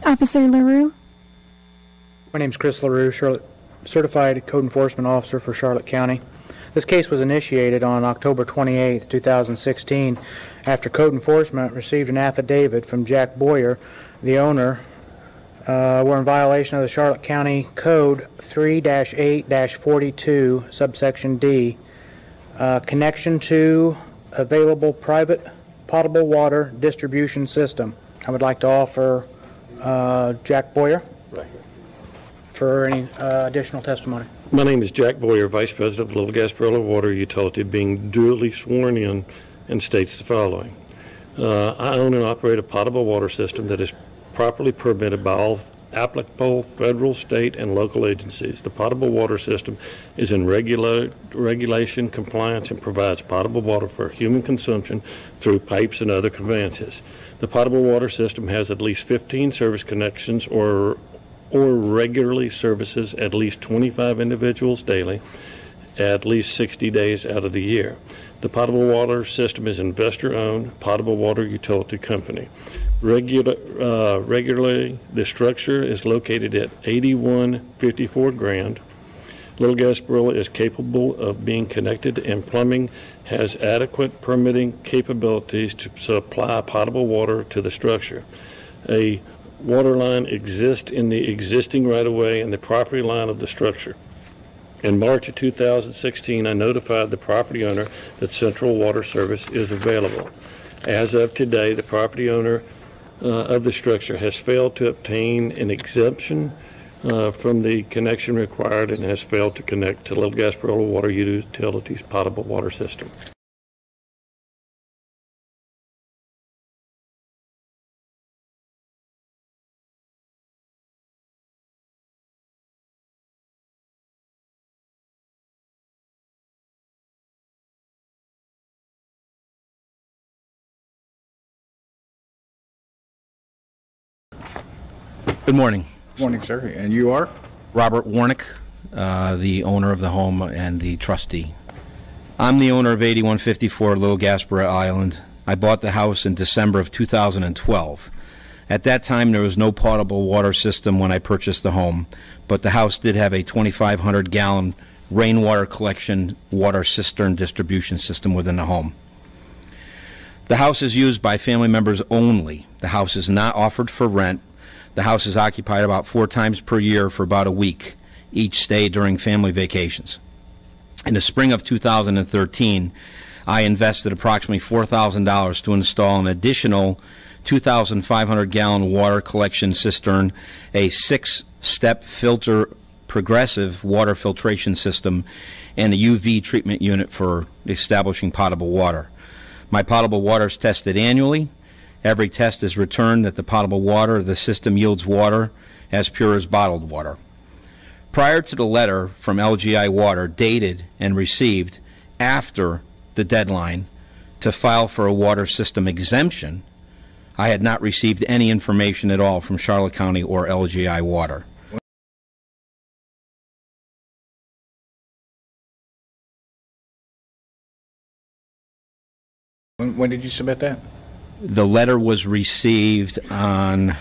Officer LaRue. My name is Chris LaRue, Certified Code Enforcement Officer for Charlotte County. This case was initiated on October 28, 2016, after Code Enforcement received an affidavit from Jack Boyer, the owner, were in violation of the Charlotte County Code 3-8-42, subsection D, connection to available private potable water distribution system. I would like to offer Jack Boyer for any additional testimony. My name is Jack Boyer, Vice President of Little Gasparilla Water Utility, being duly sworn in, and states the following. I own and operate a potable water system that is properly permitted by all applicable federal, state, and local agencies. The potable water system is in regulation, compliance, and provides potable water for human consumption through pipes and other conveyances. The potable water system has at least 15 service connections or regularly services at least 25 individuals daily, at least 60 days out of the year. The potable water system is investor-owned potable water utility company. Regularly, the structure is located at 8154 Grand. Little Gasparilla is capable of being connected, and plumbing has adequate permitting capabilities to supply potable water to the structure. A water line exists in the existing right-of-way and the property line of the structure. In March of 2016, I notified the property owner that Central Water Service is available. As of today, the property owner of the structure has failed to obtain an exemption from the connection required and has failed to connect to Little Gasparilla Water Utilities potable water system. Good morning. Morning, sir. And you are? Robert Warnick, the owner of the home and the trustee. I'm the owner of 8154 Little Gasparilla Island. I bought the house in December of 2012. At that time, there was no potable water system when I purchased the home, but the house did have a 2,500-gallon rainwater collection water cistern distribution system within the home. The house is used by family members only. The house is not offered for rent. The house is occupied about 4 times per year for about a week, each stay during family vacations. In the spring of 2013, I invested approximately $4,000 to install an additional 2,500-gallon water collection cistern, a 6-step filter progressive water filtration system, and a UV treatment unit for establishing potable water. My potable water is tested annually. Every test is returned that the potable water of the system yields water as pure as bottled water. Prior to the letter from LGI Water, dated and received after the deadline to file for a water system exemption, I had not received any information at all from Charlotte County or LGI Water. When did you submit that? The letter was received on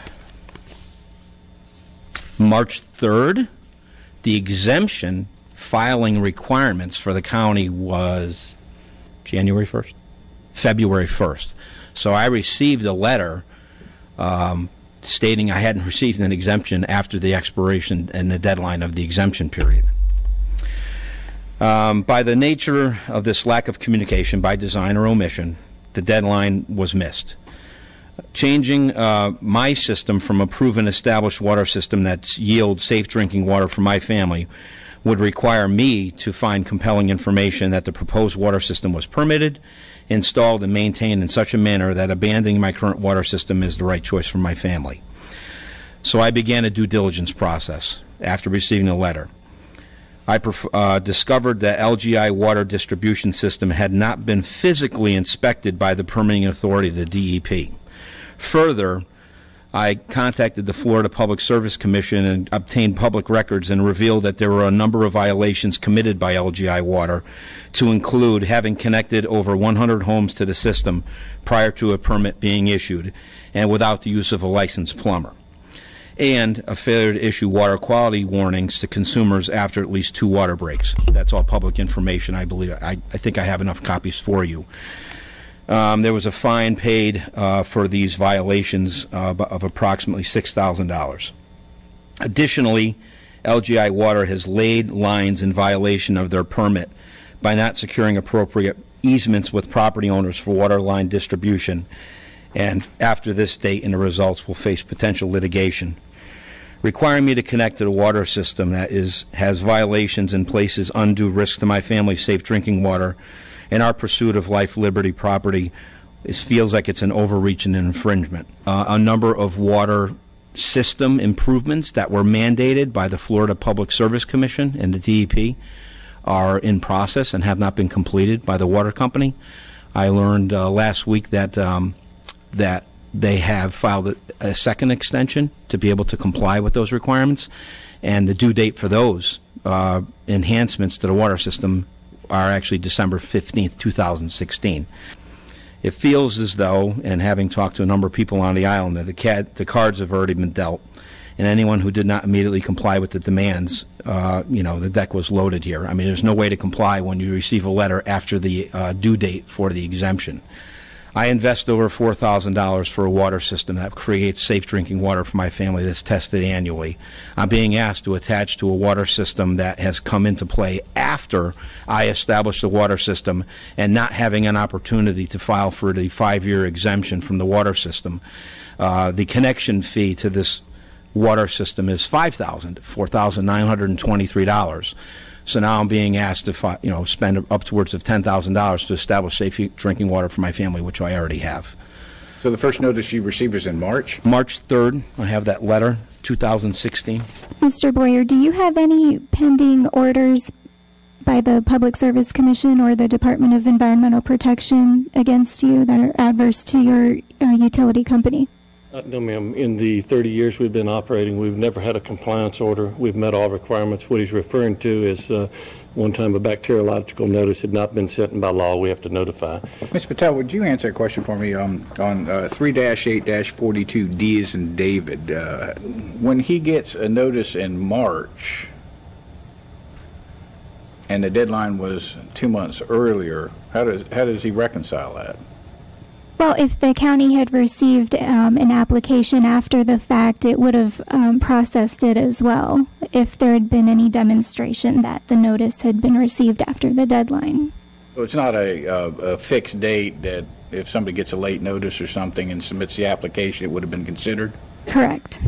March 3rd. The exemption filing requirements for the county was January 1st? February 1st. So I received a letter stating I hadn't received an exemption after the expiration and the deadline of the exemption period. By the nature of this lack of communication by design or omission, the deadline was missed. Changing my system from a proven established water system that yields safe drinking water for my family would require me to find compelling information that the proposed water system was permitted, installed, and maintained in such a manner that abandoning my current water system is the right choice for my family. So I began a due diligence process after receiving the letter. I discovered that LGI water distribution system had not been physically inspected by the permitting authority, the DEP. Further, I contacted the Florida Public Service Commission and obtained public records and revealed that there were a number of violations committed by LGI Water, to include having connected over 100 homes to the system prior to a permit being issued and without the use of a licensed plumber. and a failure to issue water quality warnings to consumers after at least 2 water breaks. That's all public information, I believe. I think I have enough copies for you. There was a fine paid for these violations of approximately $6,000. Additionally, LGI Water has laid lines in violation of their permit by not securing appropriate easements with property owners for water line distribution, and after this date and the results will face potential litigation. Requiring me to connect to the water system that has violations and places undue risk to my family's safe drinking water and our pursuit of life, liberty, property, feels like it's an overreach and an infringement. A number of water system improvements that were mandated by the Florida Public Service Commission and the DEP are in process and have not been completed by the water company. I learned last week that that they have filed a second extension to be able to comply with those requirements, and the due date for those enhancements to the water system are actually December 15th, 2016. It feels as though, and having talked to a number of people on the island, that the cards have already been dealt, and anyone who did not immediately comply with the demands, the deck was loaded here. I mean, there's no way to comply when you receive a letter after the due date for the exemption. I invest over $4,000 for a water system that creates safe drinking water for my family that's tested annually. I'm being asked to attach to a water system that has come into play after I established the water system and not having an opportunity to file for the 5-year exemption from the water system. The connection fee to this water system is $4,923. So now I'm being asked to spend upwards of $10,000 to establish safe drinking water for my family, which I already have. So the first notice you received was in March? March 3rd, I have that letter, 2016. Mr. Boyer, do you have any pending orders by the Public Service Commission or the Department of Environmental Protection against you that are adverse to your utility company? No, ma'am. In the 30 years we've been operating, we've never had a compliance order. We've met all requirements. What he's referring to is one time a bacteriological notice had not been sent, and by law we have to notify. Ms. Patel, would you answer a question for me on 3-8-42D as in David? When he gets a notice in March and the deadline was 2 months earlier, how does he reconcile that? Well, if the county had received an application after the fact, it would have processed it as well if there had been any demonstration that the notice had been received after the deadline. So it's not a fixed date that if somebody gets a late notice or something and submits the application, it would have been considered? Correct.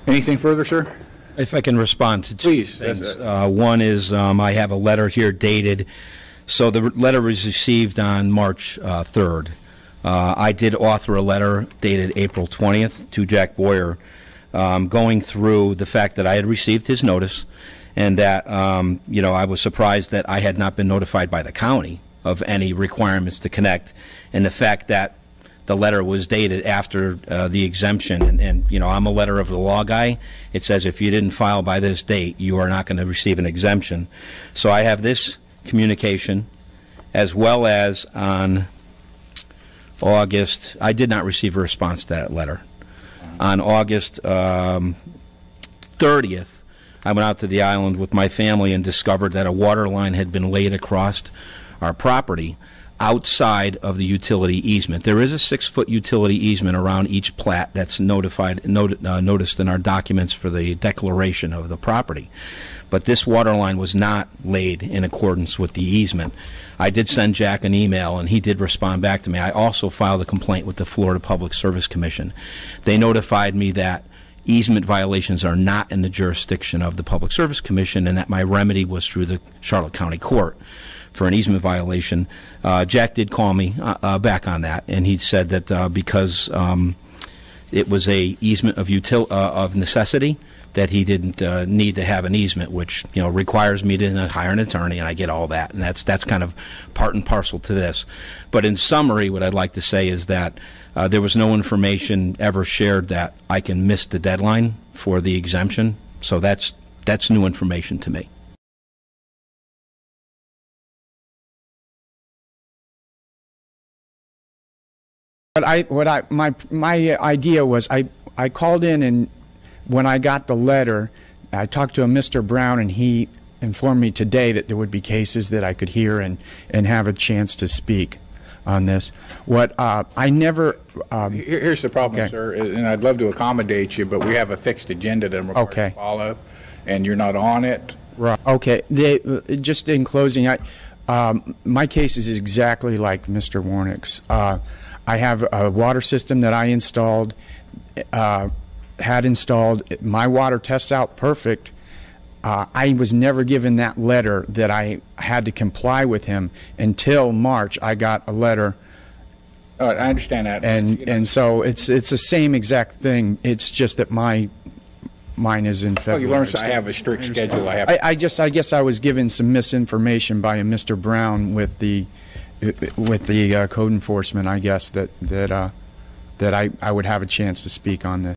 Anything further, sir? If I can respond to two Please. things. One is I have a letter here dated. So the letter was received on March 3rd. I did author a letter dated April 20th to Jack Boyer going through the fact that I had received his notice and that, I was surprised that I had not been notified by the county of any requirements to connect, and the fact that the letter was dated after the exemption, and I'm a letter of the law guy. It says if you didn't file by this date, you are not going to receive an exemption. So I have this communication, as well as on August, I did not receive a response to that letter. On August 30th, I went out to the island with my family and discovered that a water line had been laid across our property outside of the utility easement. There is a 6-foot utility easement around each plat that's noticed in our documents for the declaration of the property. But this water line was not laid in accordance with the easement. I did send Jack an email, and he did respond back to me. I also filed a complaint with the Florida Public Service Commission. They notified me that easement violations are not in the jurisdiction of the Public Service Commission and that my remedy was through the Charlotte County Court for an easement violation. Jack did call me back on that, and he said that because it was a easement of necessity, that he didn't need to have an easement, which requires me to hire an attorney, and I get all that, and that's kind of part and parcel to this. But in summary, what I'd like to say is that there was no information ever shared that I can miss the deadline for the exemption, so that's new information to me. my idea was I called in, and when I got the letter, I talked to a Mr. Brown, and he informed me today that there would be cases that I could hear and have a chance to speak on this. What I never Here's the problem, okay. sir, and I'd love to accommodate you, but we have a fixed agenda that we're Okay. to follow, and you're not on it. Right. Okay. Just in closing, my case is exactly like Mr. Warnick's. I have a water system that I installed, had installed. My water tests out perfect. I was never given that letter that I had to comply with him until March. I got a letter. I understand that. And so it's the same exact thing. It's just that mine is in February. You learn I have a strict schedule. I guess I was given some misinformation by a Mr. Brown with the code enforcement. I guess that I would have a chance to speak on this.